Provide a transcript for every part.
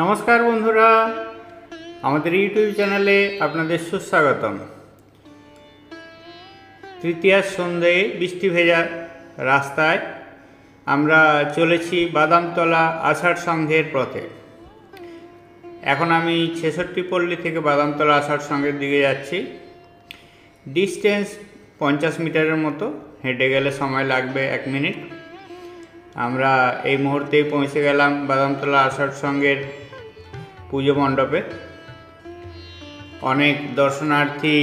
নমস্কার বন্ধুরা, আমাদের ইউটিউব চ্যানেলে আপনাদের সুস্বাগতম। তৃতীয়ার সন্ধ্যায় বৃষ্টি ভেজা রাস্তায় আমরা চলেছি বাদামতলা আষাঢ় সংঘের পথে। এখন আমি ৬৬ পল্লী থেকে বাদামতলা আষাঢ় সংঘের দিকে যাচ্ছি। ডিস্টেন্স 50 মিটারের মতো, হেঁটে গেলে সময় লাগবে 1 মিনিট। আমরা এই মুহূর্তেই পৌঁছে গেলাম বাদামতলা আষাঢ় সংঘের পুজো মণ্ডপে। অনেক দর্শনার্থী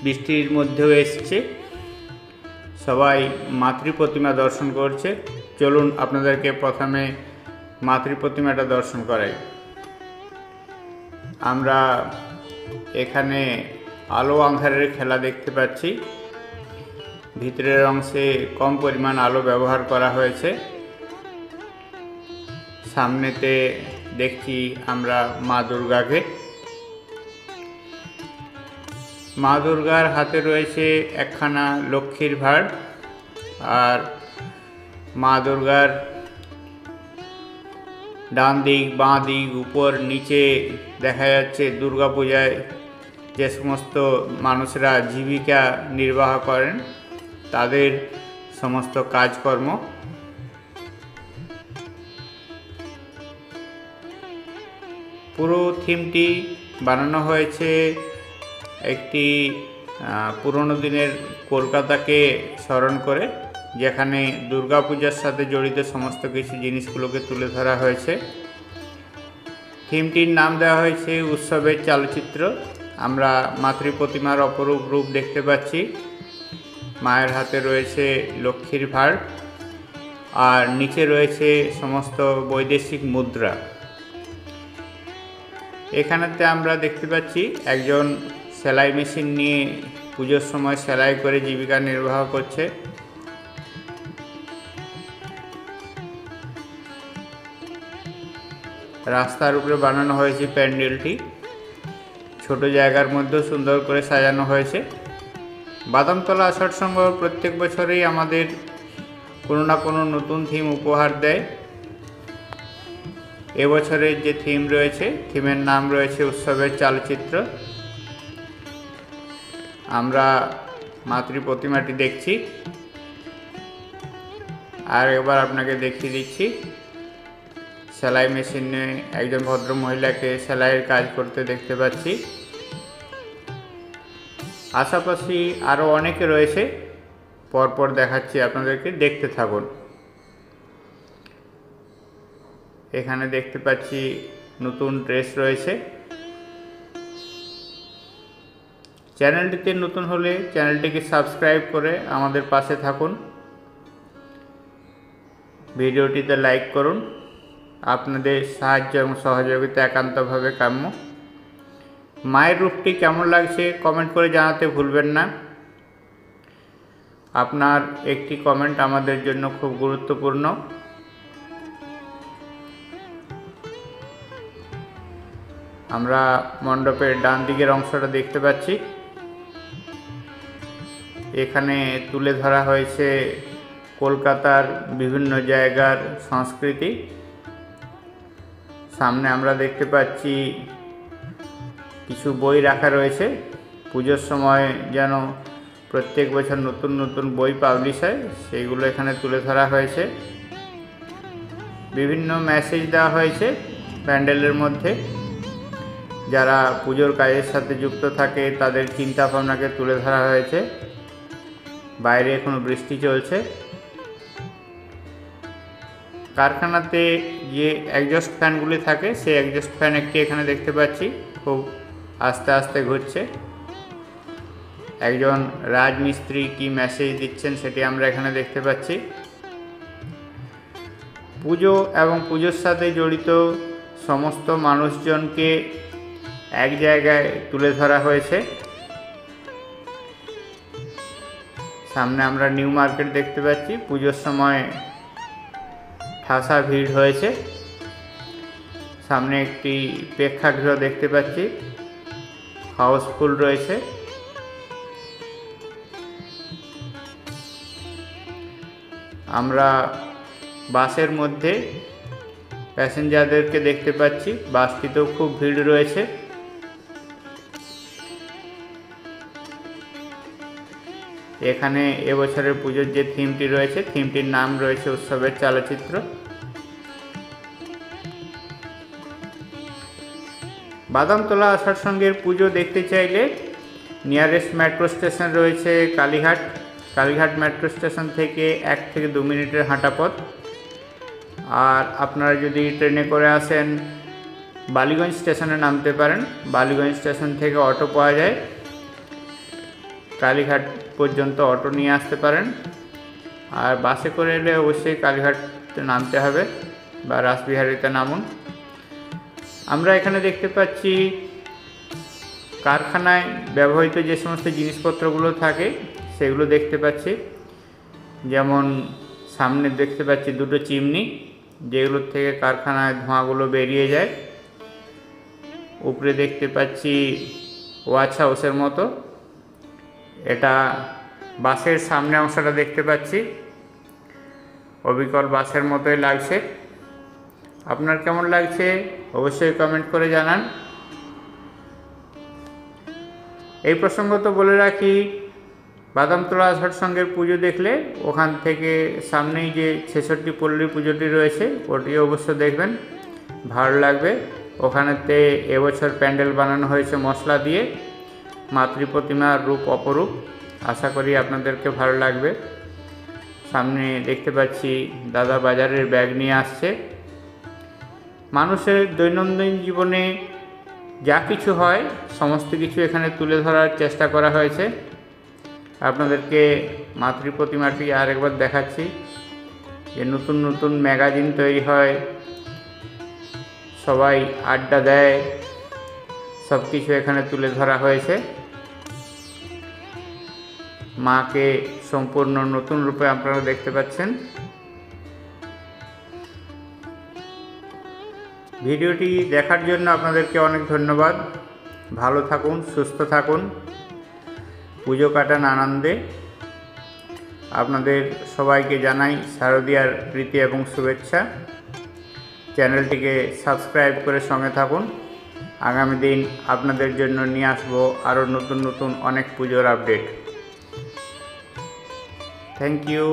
বৃষ্টির মধ্যেও এসছে, সবাই মাতৃ প্রতিমা দর্শন করছে। চলুন আপনাদেরকে প্রথমে মাতৃ প্রতিমাটা দর্শন করাই। আমরা এখানে আলো আঁধারের খেলা দেখতে পাচ্ছি। ভিতরের অংশে কম পরিমাণ আলো ব্যবহার করা হয়েছে। সামনেতে দেখছি আমরা মা দুর্গাকে। মা দুর্গার হাতে রয়েছে একখানা লক্ষ্মীর ভাঁড়, আর মা দুর্গার ডান দিক, বাঁ দিক, উপর নিচে দেখা যাচ্ছে দুর্গাপূজায় যে সমস্ত মানুষরা জীবিকা নির্বাহ করেন তাদের সমস্ত কাজকর্ম। পুরো থিমটি বানানো হয়েছে একটি পুরনো দিনের কলকাতাকে স্মরণ করে, যেখানে দুর্গাপূজার সাথে জড়িত সমস্ত কিছু জিনিসগুলোকে তুলে ধরা হয়েছে। থিমটির নাম দেওয়া হয়েছে উৎসবের চালচিত্র। আমরা মাতৃ প্রতিমার অপরূপ রূপ দেখতে পাচ্ছি। মায়ের হাতে রয়েছে লক্ষ্মীর ভাঁড়, আর নিচে রয়েছে সমস্ত বৈদেশিক মুদ্রা। এখানেতে আমরা দেখতে পাচ্ছি একজন সেলাই মেশিন নিয়ে পুজোর সময় সেলাই করে জীবিকা নির্বাহ করছে। রাস্তার উপরে বানানো হয়েছে প্যান্ডেলটি। ছোট জায়গার মধ্যেও সুন্দর করে সাজানো হয়েছে। বাদামতলা আষাঢ় সংঘ প্রত্যেক বছরেই আমাদের কোনো না কোনো নতুন থিম উপহার দেয়। এবছরের যে থিম রয়েছে, থিমের নাম রয়েছে উৎসবের চালচিত্র। আমরা মাতৃ প্রতিমাটি দেখছি, আর এবার আপনাকে দেখিয়ে দিচ্ছি সেলাই মেশিনে একজন ভদ্র মহিলাকে সেলাইয়ের কাজ করতে দেখতে পাচ্ছি। আশাপাশি আরও অনেকে রয়েছে, পরপর দেখাচ্ছি আপনাদেরকে, দেখতে থাকুন। এখানে দেখতে পাচ্ছি নতুন ড্রেস রয়েছে। চ্যানেলটিতে নতুন হলে চ্যানেলটিকে সাবস্ক্রাইব করে আমাদের পাশে থাকুন। ভিডিওটিতে লাইক করুন। আপনাদের সাহায্য এবং সহযোগিতা একান্তভাবে কাম্য। মায়ের রূপটি কেমন লাগছে কমেন্ট করে জানাতে ভুলবেন না। আপনার একটি কমেন্ট আমাদের জন্য খুব গুরুত্বপূর্ণ। আমরা মণ্ডপের ডান দিকের অংশটা দেখতে পাচ্ছি। এখানে তুলে ধরা হয়েছে কলকাতার বিভিন্ন জায়গার সংস্কৃতি। সামনে আমরা দেখতে পাচ্ছি কিছু বই রাখা রয়েছে। পুজোর সময় যেন প্রত্যেক বছর নতুন নতুন বই পাবলিশ হয়, সেইগুলো এখানে তুলে ধরা হয়েছে। বিভিন্ন মেসেজ দেওয়া হয়েছে প্যান্ডেলের মধ্যে। যারা পুজোর কাজের সাথে যুক্ত থাকে তাদের চিন্তা ভাবনাকে তুলে ধরা হয়েছে। বাইরে এখনো বৃষ্টি চলছে। কারখানাতে যে অ্যাডজাস্ট ফ্যানগুলি থাকে সেই অ্যাডজাস্ট ফ্যান একটি এখানে দেখতে পাচ্ছি, খুব আস্তে আস্তে ঘুরছে। একজন রাজমিস্ত্রি কি মেসেজ দিচ্ছেন সেটি আমরা এখানে দেখতে পাচ্ছি। পুজো এবং পুজোর সাথে জড়িত সমস্ত মানুষজনকে এক জায়গায় তুলে ধরা হয়েছে। সামনে আমরা নিউ মার্কেট দেখতে পাচ্ছি। পুজোর সময় ঠাসা ভিড় হয়েছে। সামনে একটি প্রেক্ষাগৃহ দেখতে পাচ্ছি, হাউসফুল রয়েছে। আমরা বাসের মধ্যে প্যাসেঞ্জারদেরকে দেখতে পাচ্ছি। বাসটিতেও খুব ভিড় রয়েছে। এখানে এবছরের পুজোর যে থিমটি রয়েছে, থিমটির নাম রয়েছে উৎসবের চালচিত্র। বাদামতলা আষাঢ় সঙ্ঘের পুজো দেখতে চাইলে নিয়ারেস্ট মেট্রো স্টেশন রয়েছে কালীঘাট। কালীঘাট মেট্রো স্টেশন থেকে 1 থেকে 2 মিনিটের হাঁটা পথ। আর আপনারা যদি ট্রেনে করে আসেন, বালিগঞ্জ স্টেশনে নামতে পারেন। বালিগঞ্জ স্টেশন থেকে অটো পাওয়া যায়। কালীঘাট পর্যন্ত অটো নিয়ে আসতে পারেন। আর বাসে করে এলে অবশ্যই কালীঘাটে নামতে হবে বা রাসবিহারীতে নামুন। আমরা এখানে দেখতে পাচ্ছি কারখানায় ব্যবহৃত যে সমস্ত জিনিসপত্রগুলো থাকে সেগুলো দেখতে পাচ্ছি। যেমন সামনে দেখতে পাচ্ছি 2টো চিমনি, যেগুলোর থেকে কারখানায় ধোঁয়াগুলো বেরিয়ে যায়। উপরে দেখতে পাচ্ছি ওয়াচ হাউসের মতো। এটা বাসের সামনে অংশটা দেখতে পাচ্ছি, অবিকল বাসের মতোই লাগছে। আপনার কেমন লাগছে অবশ্যই কমেন্ট করে জানান। এই প্রসঙ্গত বলে রাখি, বাদামতলা আষাঢ় সঙ্ঘের পুজো দেখলে ওখান থেকে সামনেই যে 66 পল্লীর পুজোটি রয়েছে ওটি অবশ্য দেখবেন, ভালো লাগবে। ওখানেতে এবছর প্যান্ডেল বানানো হয়েছে মশলা দিয়ে। মাতৃ প্রতিমার রূপ অপরূপ, আশা করি আপনাদেরকে ভালো লাগবে। সামনে দেখতে পাচ্ছি দাদা বাজারের ব্যাগ নিয়ে আসছে। মানুষের দৈনন্দিন জীবনে যা কিছু হয় সমস্ত কিছু এখানে তুলে ধরার চেষ্টা করা হয়েছে। আপনাদেরকে মাতৃ প্রতিমাটি আরেকবার দেখাচ্ছি। যে নতুন নতুন ম্যাগাজিন তৈরি হয়, সবাই আড্ডা দেয়, সব কিছু এখানে তুলে ধরা হয়েছে। মাকে সম্পূর্ণ নতুন রূপে আপনারা দেখতে পাচ্ছেন। ভিডিওটি দেখার জন্য আপনাদেরকে অনেক ধন্যবাদ। ভালো থাকুন, সুস্থ থাকুন, পুজো কাটান আনন্দে। আপনাদের সবাইকে জানাই শারদীয়ার প্রীতি এবং শুভেচ্ছা। চ্যানেলটিকে সাবস্ক্রাইব করে সঙ্গে থাকুন। আগামী দিন আপনাদের জন্য নিয়ে আসবো আরও নতুন নতুন অনেক পুজোর আপডেট। Thank you.